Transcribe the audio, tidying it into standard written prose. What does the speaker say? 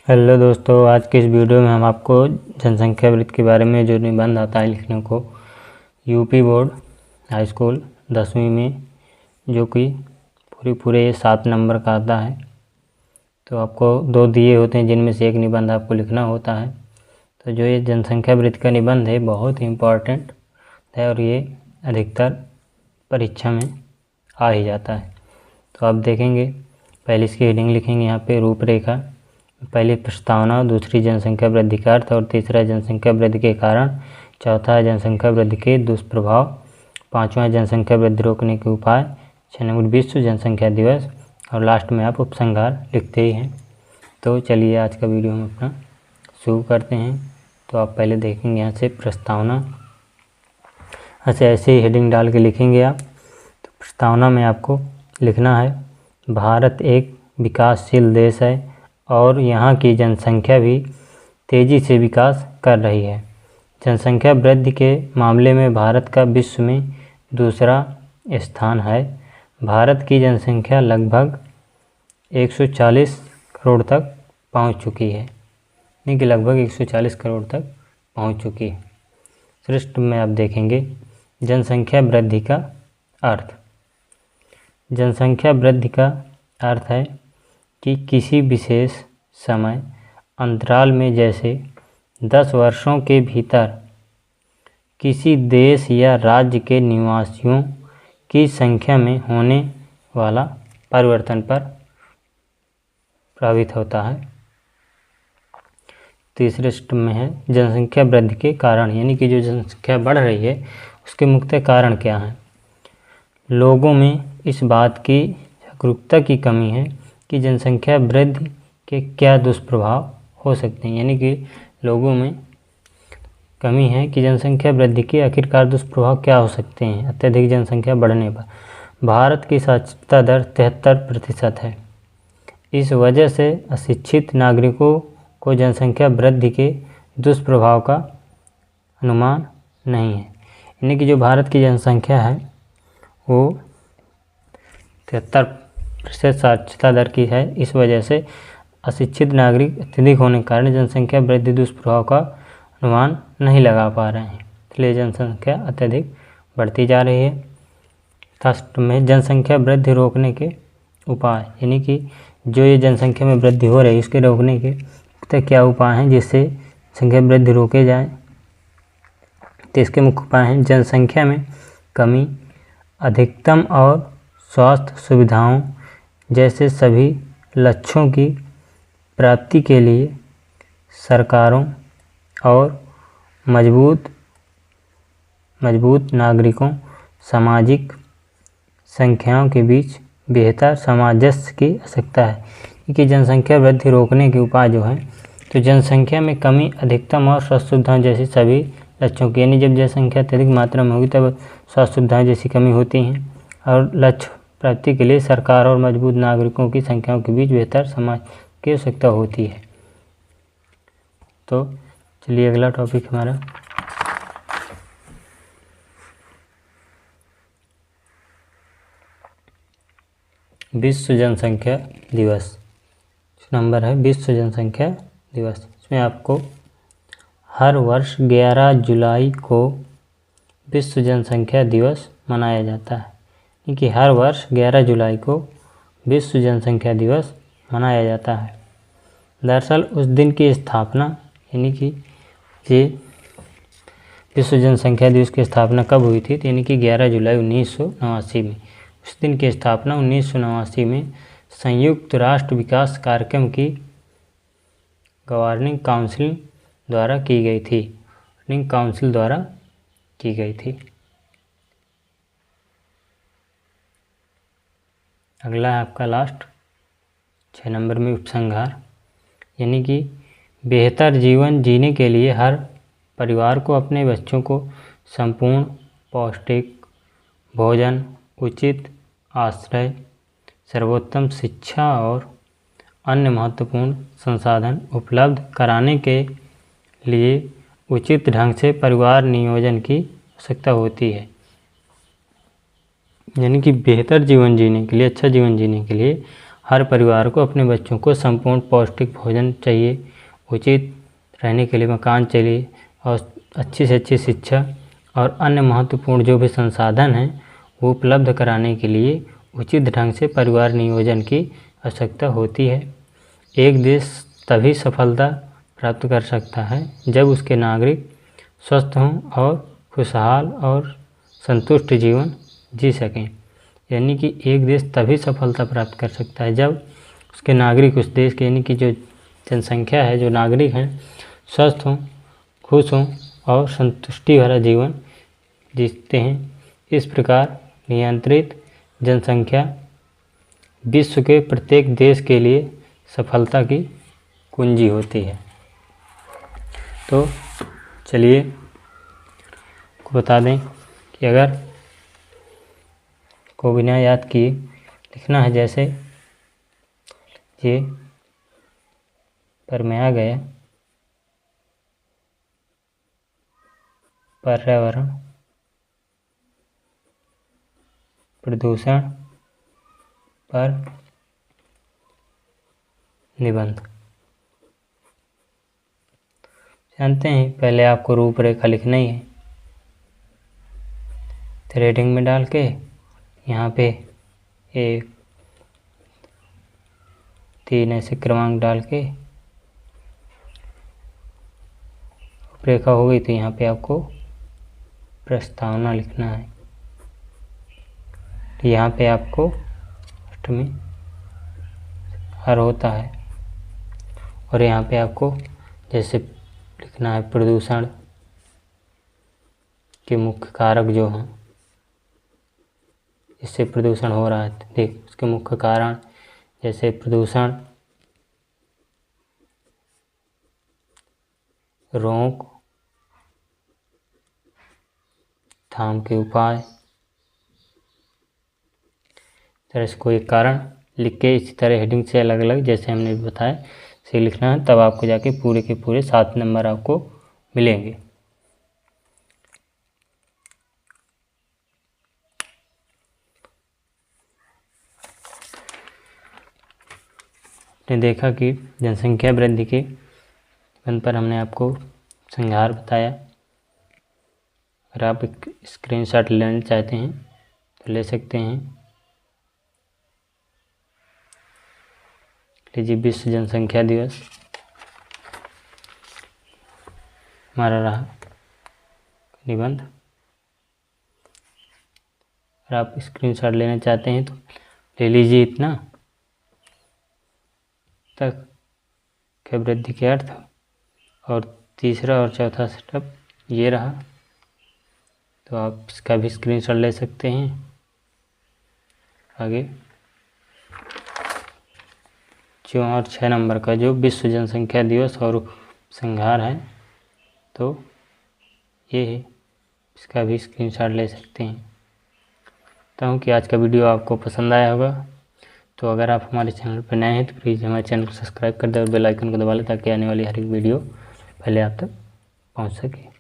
Hello दोस्तों, आज के इस वीडियो में हम आपको जनसंख्या वृत्त के बारे में जो निबंध आता है लिखने को यूपी बोर्ड हाई स्कूल 10वीं में, जो कि पूरे 7 नंबर का आता है। तो आपको 2 दिए होते हैं जिनमें से एक निबंध आपको लिखना होता है। तो जो ये जनसंख्या वृत्त का निबंध है बहुत ही इम्पॉर्टेंट है और ये अधिकतर परीक्षा में आ ही जाता है। तो आप देखेंगे, पहले इसकी हेडिंग लिखेंगे यहाँ पे रूपरेखा। पहली प्रस्तावना, दूसरी जनसंख्या वृद्धि का अर्थ और तीसरा जनसंख्या वृद्धि के कारण, चौथा जनसंख्या वृद्धि के दुष्प्रभाव, पांचवा जनसंख्या वृद्धि रोकने के उपाय, 6 नंबर विश्व जनसंख्या दिवस और लास्ट में आप उपसंहार लिखते ही हैं। तो चलिए आज का वीडियो हम अपना शुरू करते हैं। तो आप पहले देखेंगे यहाँ से प्रस्तावना, ऐसे ही हेडिंग डाल के लिखेंगे आप। तो प्रस्तावना में आपको लिखना है, भारत एक विकासशील देश है और यहाँ की जनसंख्या भी तेज़ी से विकास कर रही है। जनसंख्या वृद्धि के मामले में भारत का विश्व में दूसरा स्थान है। भारत की जनसंख्या लगभग 140 करोड़ तक पहुँच चुकी है, यानी कि लगभग 140 करोड़ तक पहुँच चुकी है। पृष्ठ में आप देखेंगे जनसंख्या वृद्धि का अर्थ। जनसंख्या वृद्धि का अर्थ है कि किसी विशेष समय अंतराल में, जैसे 10 वर्षों के भीतर, किसी देश या राज्य के निवासियों की संख्या में होने वाला परिवर्तन पर प्रभावित होता है। तीसरे स्टेप में है जनसंख्या वृद्धि के कारण, यानी कि जो जनसंख्या बढ़ रही है उसके मुख्य कारण क्या हैं। लोगों में इस बात की जागरूकता की कमी है कि जनसंख्या वृद्धि के क्या दुष्प्रभाव हो सकते हैं, यानी कि लोगों में कमी है कि जनसंख्या वृद्धि के आखिरकार दुष्प्रभाव क्या हो सकते हैं अत्यधिक जनसंख्या बढ़ने पर। भारत की साक्षरता दर 73% है। इस वजह से अशिक्षित नागरिकों को जनसंख्या वृद्धि के दुष्प्रभाव का अनुमान नहीं है, यानी कि जो भारत की जनसंख्या है वो 73% साक्षरता दर की है। इस वजह से अशिक्षित नागरिक अत्यधिक होने के कारण जनसंख्या वृद्धि दुष्प्रभाव का अनुमान नहीं लगा पा रहे हैं, इसलिए जनसंख्या अत्यधिक बढ़ती जा रही है। फर्स्ट में जनसंख्या वृद्धि रोकने के उपाय, यानी कि जो ये जनसंख्या में वृद्धि हो रही है उसके रोकने के तो क्या उपाय हैं जिससे संख्या वृद्धि रोके जाए। तो इसके मुख्य उपाय हैं जनसंख्या में कमी, अधिकतम और स्वास्थ्य सुविधाओं जैसे सभी लक्ष्यों की प्राप्ति के लिए सरकारों और मजबूत नागरिकों सामाजिक संख्याओं के बीच बेहतर सामंजस्य की आवश्यकता है। क्योंकि जनसंख्या वृद्धि रोकने के उपाय जो हैं, तो जनसंख्या में कमी, अधिकतम और स्वास्थ्य सुविधाओं जैसी सभी लक्ष्यों की, यानी जब जनसंख्या अत्यधिक मात्रा में होगी तब स्वास्थ्य सुविधाएं जैसी कमी होती हैं और लक्ष्य प्राप्ति के लिए सरकार और मजबूत नागरिकों की संख्याओं के बीच बेहतर समाज की आवश्यकता होती है। तो चलिए अगला टॉपिक हमारा विश्व जनसंख्या दिवस। नंबर है विश्व जनसंख्या दिवस। इसमें आपको हर वर्ष 11 जुलाई को विश्व जनसंख्या दिवस मनाया जाता है, क्योंकि हर वर्ष 11 जुलाई को विश्व जनसंख्या दिवस मनाया जाता है। दरअसल उस दिन की स्थापना, यानी कि ये विश्व जनसंख्या दिवस की स्थापना कब हुई थी, यानी कि 11 जुलाई 1989 में। उस दिन की स्थापना 1989 में संयुक्त राष्ट्र विकास कार्यक्रम की गवर्निंग काउंसिल द्वारा की गई थी। गवर्निंग काउंसिल द्वारा की गई थी। अगला है आपका लास्ट 6 नंबर में उपसंहार, यानी कि बेहतर जीवन जीने के लिए हर परिवार को अपने बच्चों को संपूर्ण पौष्टिक भोजन, उचित आश्रय, सर्वोत्तम शिक्षा और अन्य महत्वपूर्ण संसाधन उपलब्ध कराने के लिए उचित ढंग से परिवार नियोजन की आवश्यकता होती है। यानी कि बेहतर जीवन जीने के लिए, अच्छा जीवन जीने के लिए हर परिवार को अपने बच्चों को संपूर्ण पौष्टिक भोजन चाहिए, उचित रहने के लिए मकान चाहिए और अच्छी से अच्छी शिक्षा और अन्य महत्वपूर्ण जो भी संसाधन हैं वो उपलब्ध कराने के लिए उचित ढंग से परिवार नियोजन की आवश्यकता होती है। एक देश तभी सफलता प्राप्त कर सकता है जब उसके नागरिक स्वस्थ हों और खुशहाल और संतुष्ट जीवन जी सकें। यानी कि एक देश तभी सफलता प्राप्त कर सकता है जब उसके नागरिक, उस देश के यानी कि जो जनसंख्या है, जो नागरिक हैं, स्वस्थ हों, खुश हों और संतुष्टि भरा जीवन जीते हैं। इस प्रकार नियंत्रित जनसंख्या विश्व के प्रत्येक देश के लिए सफलता की कुंजी होती है। तो चलिए आपको बता दें कि अगर को बिना याद किए लिखना है, जैसे ये पर में आ गया पर्यावरण प्रदूषण पर निबंध। जानते हैं पहले आपको रूपरेखा लिखना ही है, थ्रेडिंग में डाल के यहाँ पे 1 3 ऐसे क्रमांक डाल के रूपरेखा हो गई। तो यहाँ पे आपको प्रस्तावना लिखना है। तो यहाँ पे आपको फर्स्ट में हर होता है और यहाँ पे आपको जैसे लिखना है प्रदूषण के मुख्य कारक जो हैं, इससे प्रदूषण हो रहा है, देख उसके मुख्य कारण, जैसे प्रदूषण, रोक थाम के उपाय, तरह से कोई कारण लिख के इसी तरह हेडिंग से अलग अलग जैसे हमने बताया से लिखना है। तब आपको जाके पूरे के पूरे 7 नंबर आपको मिलेंगे। आपने देखा कि जनसंख्या वृद्धि के निबंध पर हमने आपको संहार बताया। अगर आप एक स्क्रीनशॉट लेना चाहते हैं तो ले सकते हैं। लीजिए, विश्व जनसंख्या दिवस हमारा रहा निबंध। अगर आप स्क्रीनशॉट लेना चाहते हैं तो ले लीजिए। इतना तक के वृद्धि के अर्थ और तीसरा और चौथा स्टेप ये रहा। तो आप इसका भी स्क्रीनशॉट ले सकते हैं। आगे 4 और 6 नंबर का जो विश्व जनसंख्या दिवस और संहार है, तो ये है, इसका भी स्क्रीनशॉट ले सकते हैं। चाहता हूँ कि आज का वीडियो आपको पसंद आया होगा। तो अगर आप हमारे चैनल पर नए हैं तो प्लीज़ हमारे चैनल को सब्सक्राइब कर दें और बेल आइकन को दबा लें ताकि आने वाली हर एक वीडियो पहले आप तक पहुँच सके।